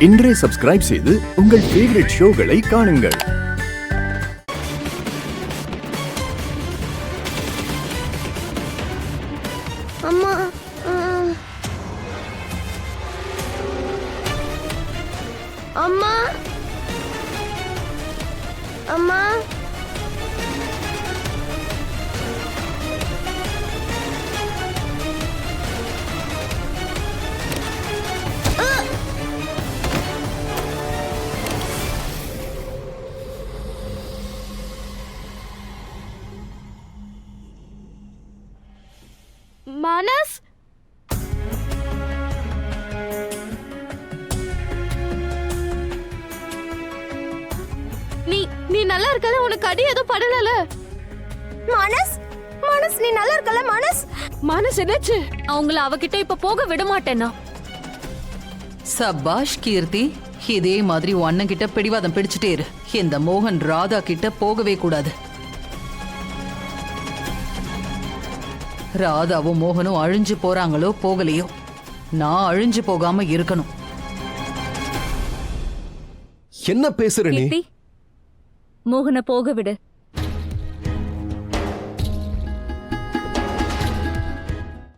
இன்றே சப்ஸ்கிரைப் செய்து உங்கள் ஃபேவரட் ஷோகளை காணுங்கள். அம்மா அம்மா அம்மா மானஸ், நீ நீ நல்லா இருக்கல? உனக்கு அடி எதுவும் படலல? மானஸ் மானஸ் நீ நல்லா இருக்கல? மானஸ் மானஸ் என்னாச்சு? அவங்கள அவகிட்ட இப்ப போக விட மாட்டேனா? சபாஷ் கீர்த்தி, இதே மாதிரி உன் அண்ணன் கிட்ட பிடிவாதம் பிடிச்சிட்டே இரு. இந்த மோகன் ராதா கிட்ட போகவே கூடாது. ராதாவும் மோகனும் அழிஞ்சு போறாங்களோ போகலையோ, நான் அழிஞ்சு போகாம இருக்கணும். என்ன பேசுற நீ? மோகனை போக விடு.